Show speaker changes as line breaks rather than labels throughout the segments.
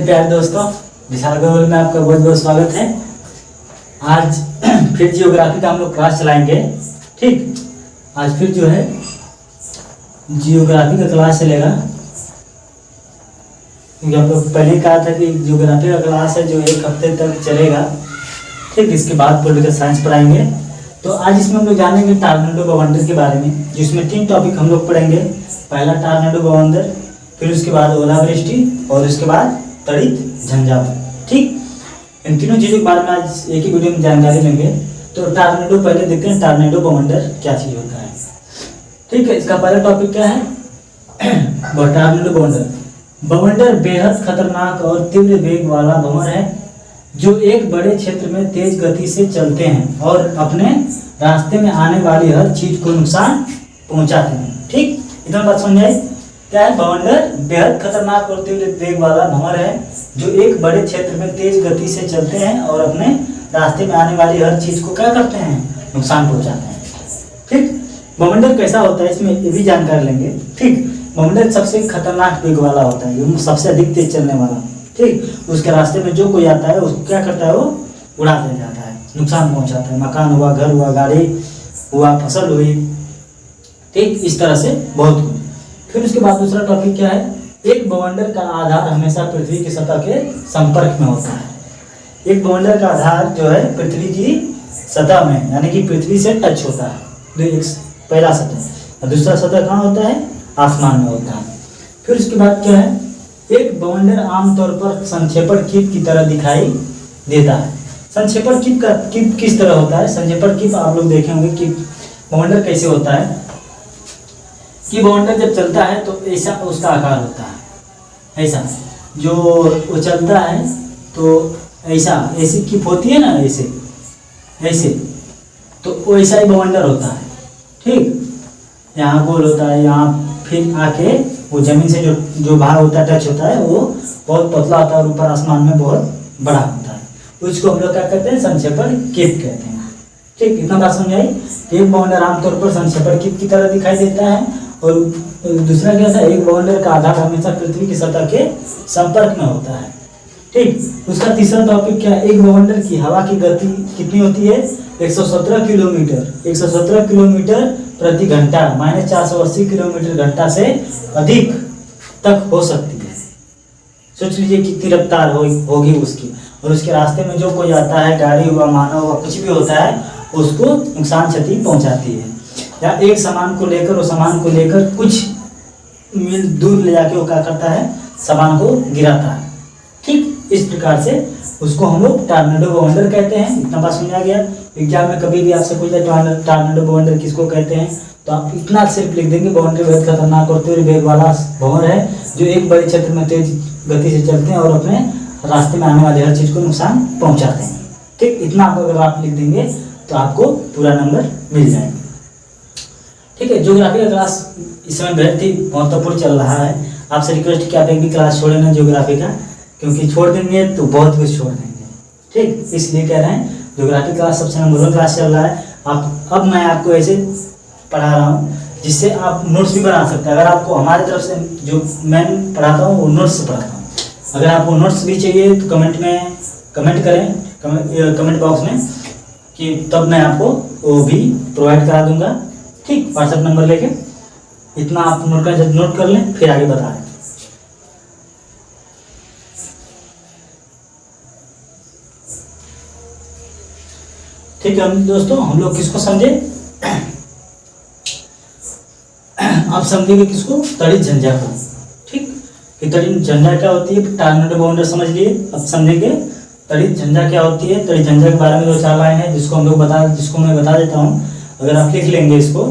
प्यारे दोस्तों, विशाल गोल में आपका बहुत बहुत स्वागत है। आज फिर जियोग्राफी का हम लोग क्लास चलाएंगे। ठीक, आज फिर जो है जियोग्राफी का क्लास चलेगा, क्योंकि आप लोग पहले ही कहा था कि जियोग्राफी का क्लास है जो एक हफ्ते तक चलेगा। ठीक, इसके बाद पॉलिटिकल साइंस पढ़ाएंगे। तो आज इसमें हम लोग जानेंगे टॉर्नेडो बवंडर के बारे में, जिसमें 3 टॉपिक हम लोग पढ़ेंगे। पहला टॉर्नेडो बवंडर, फिर उसके बाद ओलावृष्टि और उसके बाद तड़ित झंझावात। ठीक, इन तीनों चीज़ों के बारे में आज एक ही वीडियो में जानकारी लेंगे। तो टॉर्नेडो पहले देखते हैं, टॉर्नेडो बवंडर क्या चीज़ होता है। ठीक है, इसका पहला टॉपिक क्या है? टॉर्नेडो बवंडर। बवंडर बेहद खतरनाक और तीव्र वेग वाला भंवर है जो एक बड़े क्षेत्र में तेज गति से चलते हैं और अपने रास्ते में आने वाली हर चीज को नुकसान पहुंचाते हैं। ठीक, इतना बात समझ आई? क्या है बवंडर? बेहद खतरनाक और तीव्र वेग वाला भंवर है जो एक बड़े क्षेत्र में तेज गति से चलते हैं और अपने रास्ते में आने वाली हर चीज को क्या करते हैं? नुकसान पहुंचाते हैं। ठीक, बवंडर कैसा होता है इसमें ये भी जानकारी लेंगे। ठीक, बवंडर सबसे खतरनाक वेग वाला होता है, सबसे अधिक तेज चलने वाला। ठीक, उसके रास्ते में जो कोई आता है उसको क्या करता है? वो उड़ा दे जाता है, नुकसान पहुंचाता है। मकान हुआ, घर हुआ, गाड़ी हुआ, फसल हुई। ठीक, इस तरह से बहुत कुछ। फिर उसके बाद दूसरा टॉपिक क्या है? एक बवंडर का आधार हमेशा पृथ्वी की सतह के संपर्क में होता है। एक बवंडर का आधार जो है पृथ्वी की सतह में, यानी कि पृथ्वी से टच होता है। एक पहला सतह, और दूसरा सतह कहाँ होता है? आसमान में होता है। फिर उसके बाद क्या है? एक बवंडर आमतौर पर संक्षेपण कीप की तरह दिखाई देता है। संक्षेपण कीप किस तरह होता है? संक्षेपण कीप आप लोग देखे होंगे कि बवंडर कैसे होता है कि बवंडर जब चलता है तो ऐसा उसका आकार होता है। ऐसा जो वो चलता है तो ऐसा ऐसी कीप होती है ना, ऐसे ऐसे, तो वैसा ही बवंडर होता है। ठीक, यहाँ गोल होता है, यहाँ फिर आके वो जमीन से जो भाग होता है, टच होता है, वो बहुत पतला होता है और ऊपर आसमान में बहुत बड़ा होता है। उसको हम लोग क्या कहते हैं? संक्षेपण कीप कहते हैं। ठीक, इतना बात समझ आई? एक बवंडर आमतौर पर संक्षेपण कीप की तरह दिखाई देता है और दूसरा क्या था? एक बवंडर का आधार हमेशा पृथ्वी की सतह के संपर्क में होता है। ठीक, उसका तीसरा टॉपिक क्या है? एक बवंडर की हवा की गति कितनी होती है? 117 किलोमीटर 117 किलोमीटर प्रति घंटा, माइनस 480 किलोमीटर घंटा से अधिक तक हो सकती है। सोच लीजिए कितनी रफ्तार होगी उसकी। और उसके रास्ते में जो कोई आता है, गाड़ी हुआ, मानव हुआ, कुछ भी होता है, उसको नुकसान क्षति पहुंचाती है। या एक सामान को लेकर, वो सामान को लेकर कुछ मील दूर ले जाके वो क्या करता है? सामान को गिराता है। ठीक, इस प्रकार से उसको हम लोग टॉर्नेडो बवंडर कहते हैं। इतना बात समझ आ गया? एग्जाम में कभी भी आपसे पूछा टॉर्नेडो बवंडर किसको कहते हैं, तो आप इतना सिर्फ लिख देंगे, बवंडर बेहद खतरनाक और तीव्र वेग वाला भंवर है जो एक बड़े क्षेत्र में तेज गति से चलते हैं और अपने रास्ते में आने वाली हर चीज को नुकसान पहुंचाते हैं। ठीक, इतना अगर आप लिख देंगे तो आपको पूरा नंबर मिल जाएगा। ठीक है, ज्योग्राफी का क्लास इस समय बेहद ही महत्वपूर्ण चल रहा है। आपसे रिक्वेस्ट कि आप एक भी क्लास छोड़े ना ज्योग्राफी का, क्योंकि छोड़ देंगे तो बहुत कुछ छोड़ देंगे। ठीक, इसलिए कह रहे हैं ज्योग्राफी क्लास सबसे नंबर 1 क्लास चल रहा है। अब मैं आपको ऐसे पढ़ा रहा हूँ जिससे आप नोट्स भी बना सकते हैं। अगर आपको हमारी तरफ से जो मैं पढ़ाता हूँ वो नोट्स से पढ़ाता हूँ। अगर आपको नोट्स भी चाहिए तो कमेंट करें कमेंट बॉक्स में, कि तब मैं आपको वो भी प्रोवाइड करा दूंगा। ठीक, व्हाट्सएप नंबर लेके इतना आप नोट कर लें, फिर आगे बता रहे। ठीक है दोस्तों, हम लोग किसको समझे? आप समझेंगे किसको? तड़ित झंझा को। ठीक, कि तड़ित झंझा क्या होती है? टॉर्नेडो बवंडर समझ लिए, अब समझेंगे तड़ित झंझा क्या होती है। तड़ित झंझा के बारे में 2-4 लाइन है जिसको मैं बता देता हूँ। अगर आप लिख लेंगे इसको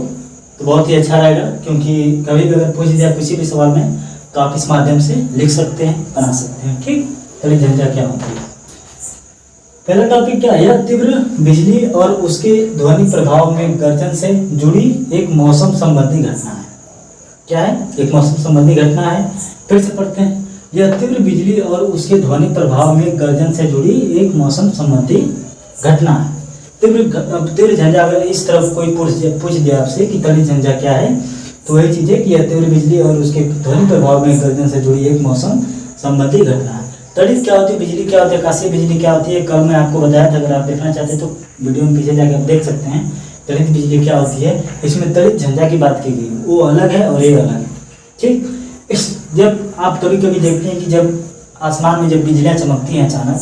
तो बहुत ही अच्छा रहेगा, क्योंकि कभी भी अगर पूछ दिया किसी भी सवाल में तो आप इस माध्यम से लिख सकते हैं, बना सकते हैं। ठीक, तड़ित झंझा क्या होती है? पहला टॉपिक क्या है? यह तीव्र बिजली और उसके ध्वनि प्रभाव में गर्जन से जुड़ी एक मौसम संबंधी घटना है। क्या है? एक मौसम संबंधी घटना है। फिर से पढ़ते हैं। यह तीव्र बिजली और उसके ध्वनि प्रभाव में गर्जन से जुड़ी एक मौसम संबंधी घटना है। तीव्र झंझा, अगर इस तरफ कोई पूछ दिया आपसे कि तड़ित झंझा क्या है, तो वही चीज है कि यह तीव्र बिजली और उसके ध्वनि प्रभाव में गर्जन से जुड़ी एक मौसम संबंधी घटना है। त्वरित क्या होती है, बिजली क्या होती है, आकाशीय बिजली क्या होती है, कल मैं आपको बताया था। अगर आप देखना चाहते हैं तो वीडियो में पीछे जाकर आप देख सकते हैं त्वरित बिजली क्या होती है। इसमें त्वरित झंझा की बात की गई, वो अलग है और ये अलग है। ठीक, इस जब आप कभी कभी देखते हैं कि जब आसमान में जब बिजलियाँ चमकती हैं अचानक,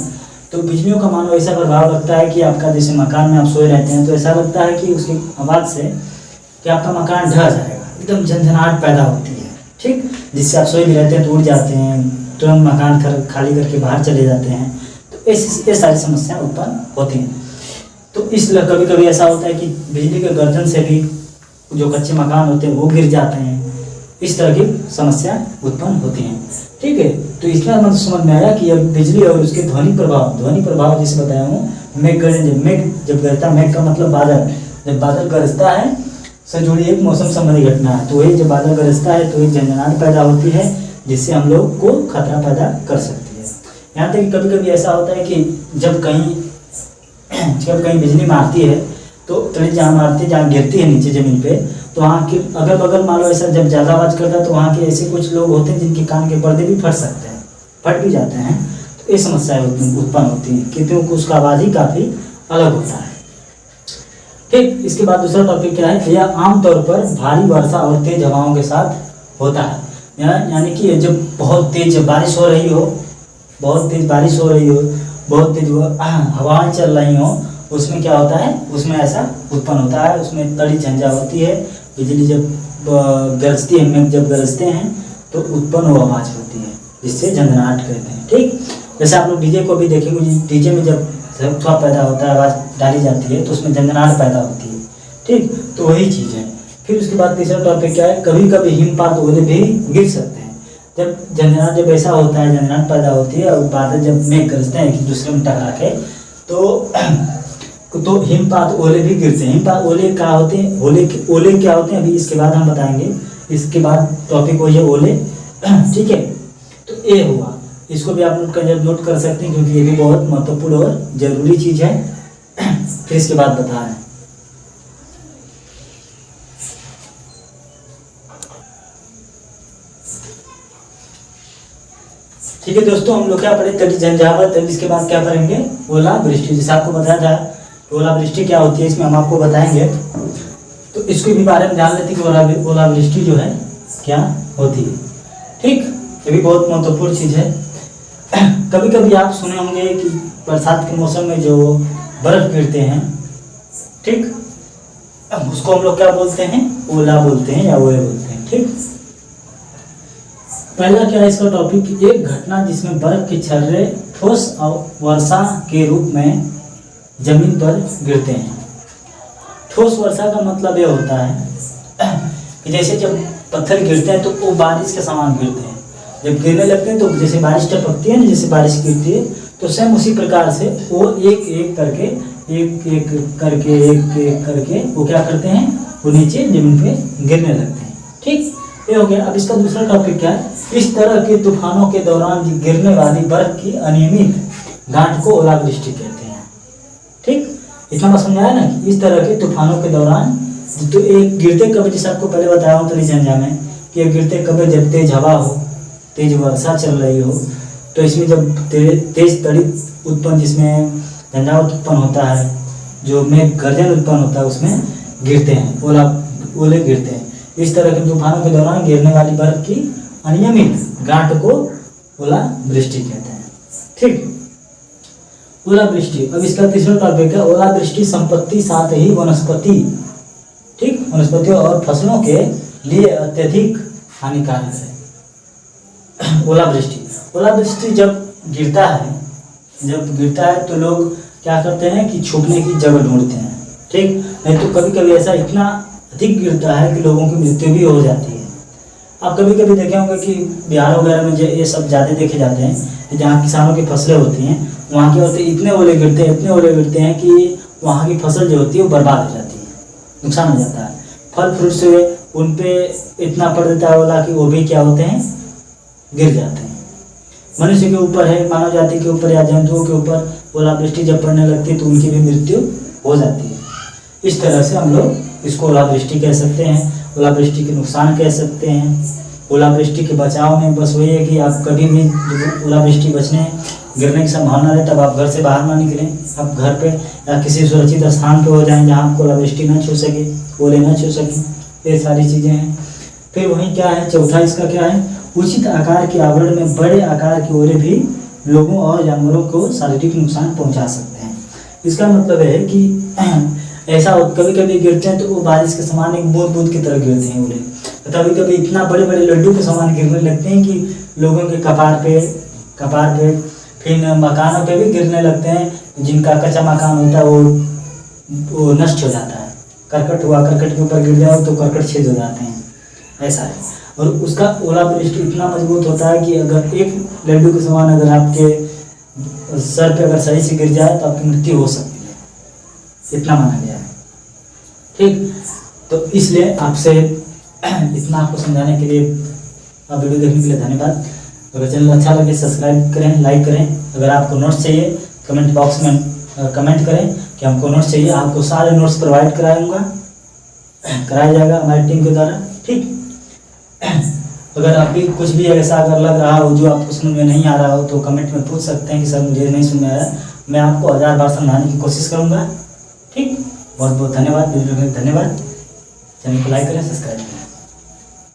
तो बिजलियों का मानो ऐसा प्रभाव लगता है कि आपका जैसे मकान में आप सोए रहते हैं तो ऐसा लगता है कि उसकी आवाज़ से कि आपका मकान ढह जाएगा, एकदम झंझनाहट पैदा होती है। ठीक, जिससे आप सोए भी रहते हैं तो उठ जाते हैं, तुरंत मकान खाली करके बाहर चले जाते हैं। तो ये सारी समस्याएं उत्पन्न होती हैं। तो इसलिए कभी कभी ऐसा होता है कि बिजली के गर्दन से भी जो कच्चे मकान होते हैं वो गिर जाते हैं। इस तरह की समस्या उत्पन्न होती हैं। ठीक है, तो इसका मतलब समझ में आया कि अब बिजली और उसके ध्वनि प्रभाव जैसे बताया हूँ, मेघ जब गरजता, मेघ का मतलब बादल, जब बादल गरजता है से जुड़ी एक मौसम संबंधी घटना है। तो ये जब बादल गरजता है तो एक झंझनाहट पैदा होती है, जिससे हम लोग को खतरा पैदा कर सकती है। यहाँ तक कि कभी कभी ऐसा होता है कि जब कहीं बिजली मारती है तो त्वरित जहाँ मारती है, जहाँ गिरती है नीचे ज़मीन पे, तो वहाँ के अगल बगल मान लो ऐसा जब ज़्यादा आवाज़ करता है तो वहाँ के ऐसे कुछ लोग होते हैं जिनके कान के पर्दे भी फट सकते हैं, फट भी जाते हैं। तो ये समस्याएं उत्पन्न होती हैं क्योंकि उसका आवाज़ ही काफ़ी अलग होता है। ठीक, इसके बाद दूसरा टॉपिक क्या है, यह आमतौर पर भारी वर्षा और तेज हवाओं के साथ होता है। यानी कि जब बहुत तेज बारिश हो रही हो, बहुत तेज बारिश हो रही हो, बहुत तेज हवाएं चल रही हो, उसमें क्या होता है, उसमें ऐसा उत्पन्न होता है। उसमें तड़ी झंझा होती है, बिजली जब गरजती है, मेघ जब गरजते हैं तो उत्पन्न वो आवाज़ होती है, जिससे झंझनाहट कहते हैं। ठीक, जैसे आप लोग डीजे को भी देखेंगे, डीजे में जब धुआं पैदा होता है, आवाज़ डाली जाती है तो उसमें झंझनाहट पैदा होती है। ठीक, तो वही चीज़ है। फिर उसके बाद तीसरा टॉपिक क्या है, कभी कभी हिमपात ओले भी गिर सकते हैं। जब ऐसा होता है, झंझनाहट पैदा होती है और बादल जब मेघ गरजते हैं एक दूसरे में टकरा के, तो हिमपात ओले भी गिरते हैं। हिमपात ओले क्या होते हैं, ओले क्या होते हैं अभी इसके बाद हम बताएंगे। इसके बाद टॉपिक हो ये ओले। ठीक है, तो ये हुआ, इसको भी आप नोट कर सकते हैं क्योंकि ये भी बहुत महत्वपूर्ण और जरूरी चीज़ है। फिर इसके बाद बता रहे हैं। ठीक है दोस्तों, हम लोग क्या पढ़े, तड़ी झंझावत। इसके बाद क्या करेंगे, ओलावृष्टि। जैसे आपको बताया था ओलावृष्टि क्या होती है, इसमें हम आपको बताएंगे। तो इसके भी बारे में जान लेते हैं कि ओलावृष्टि जो है क्या होती है। ठीक, ये भी बहुत महत्वपूर्ण चीज़ है। कभी कभी आप सुने होंगे कि बरसात के मौसम में जो बर्फ गिरते हैं, ठीक, उसको हम लोग क्या बोलते हैं, ओला बोलते हैं या ओले बोलते हैं। ठीक, पहला क्या है इसका टॉपिक, एक घटना जिसमें बर्फ के छर्रे ठोस वर्षा के रूप में जमीन पर गिरते हैं। ठोस वर्षा का मतलब ये होता है कि जैसे जब पत्थर गिरते हैं तो वो बारिश के समान गिरते हैं। जब गिरने लगते हैं तो जैसे बारिश टपकती है ना, जैसे बारिश गिरती है, तो सेम उसी प्रकार से वो एक एक करके वो क्या करते हैं, वो नीचे जमीन पे गिरने लगते हैं। ठीक, ये हो गया। अब इसका दूसरा टॉपिक क्या है, इस तरह के तूफानों के दौरान गिरने वाली बर्फ की अनियमित गांठ को ओलावृष्टि कहते हैं। ठीक, इतना बात समझ आया ना कि इस तरह के तूफानों के दौरान तो एक गिरते कभी, जैसे आपको पहले बताया हूँ तड़ी झंझा में कि गिरते कभी जब तेज हवा हो, तेज वर्षा चल रही हो, तो इसमें जब तेज तड़ी उत्पन्न, जिसमें झंझावत उत्पन्न होता है, जो मेघ गर्जन उत्पन्न होता है, उसमें गिरते हैं, ओले गिरते हैं। इस तरह के तूफानों के दौरान गिरने वाली बर्फ की अनियमित गांठ को ओलावृष्टि कहते हैं। ठीक, ओलावृष्टि। अब इसका तीसरा टॉपिक है, ओलावृष्टि संपत्ति साथ ही वनस्पति, ठीक, वनस्पतियों और फसलों के लिए अत्यधिक हानिकारक है। ओलावृष्टि जब गिरता है तो लोग क्या करते हैं कि छुपने की जगह ढूंढते हैं। ठीक, नहीं तो कभी कभी ऐसा इतना अधिक गिरता है कि लोगों की मृत्यु भी हो जाती है। आप कभी कभी देखे होंगे कि बिहार वगैरह में ये सब ज़्यादा देखे जाते हैं, जहाँ किसानों की फसलें होती हैं, वहाँ के होते इतने ओले गिरते हैं कि वहाँ की फसल जो होती है वो बर्बाद हो जाती है, नुकसान हो जाता है। फल फ्रूट से उन पे इतना पड़ देता है ओला कि वो भी क्या होते हैं, गिर जाते हैं। मनुष्य के ऊपर है, मानव जाति के ऊपर या जंतुओं के ऊपर ओलावृष्टि जब पड़ने लगती है तो उनकी भी मृत्यु हो जाती है। इस तरह से हम लोग इसको ओलावृष्टि कह सकते हैं, ओलावृष्टि के नुकसान कह सकते हैं। ओलावृष्टि के बचाव में बस वही है कि आप कभी भी जब ओलावृष्टि बचने गिरने की संभावना रहे तब आप घर से बाहर ना निकलें। आप घर पे या किसी सुरक्षित स्थान पे हो जाएं जहाँ आपको ओलावृष्टि ना छू सके, ओले ना छू सके। ये सारी चीज़ें हैं। फिर वहीं क्या है, चौथा इसका क्या है, उचित आकार के आवरण में बड़े आकार के ओले भी लोगों और जानवरों को शारीरिक नुकसान पहुंचा सकते हैं। इसका मतलब है कि ऐसा कभी कभी गिरते हैं तो वो बारिश के समान एक बूंद बूंद की तरह गिरते हैं ओले। कभी कभी इतना बड़े बड़े लड्डू के समान गिरने लगते हैं कि लोगों के कपार पे फिर मकानों पे भी गिरने लगते हैं। जिनका कच्चा मकान होता है वो नष्ट हो जाता है। करकट के ऊपर गिर जाओ तो करकट छेद हो जाते हैं, ऐसा है। और उसका ओलावृष्टि इतना मजबूत होता है कि अगर एक लड्डू के समान अगर आपके सर पे अगर सही से गिर जाए तो आपकी मृत्यु हो सकती है, इतना माना गया है। ठीक, तो इसलिए आपसे इतना आपको समझाने के लिए आप वीडियो देखने के लिए धन्यवाद। अगर चैनल अच्छा लगे सब्सक्राइब करें, लाइक करें। अगर आपको नोट्स चाहिए कमेंट बॉक्स में कमेंट करें कि हमको नोट्स चाहिए। आपको सारे नोट्स प्रोवाइड कराया जाएगा हमारी टीम के द्वारा। ठीक, अगर आप भी कुछ भी ऐसा अगर लग रहा हो जो आपको समझ में नहीं आ रहा हो तो कमेंट में पूछ सकते हैं कि सर मुझे नहीं समझ में आया। मैं आपको 1000 बार समझाने की कोशिश करूँगा। ठीक, बहुत बहुत धन्यवाद, वीडियो देखने के लिए धन्यवाद। चैनल को लाइक करें, सब्सक्राइब करें।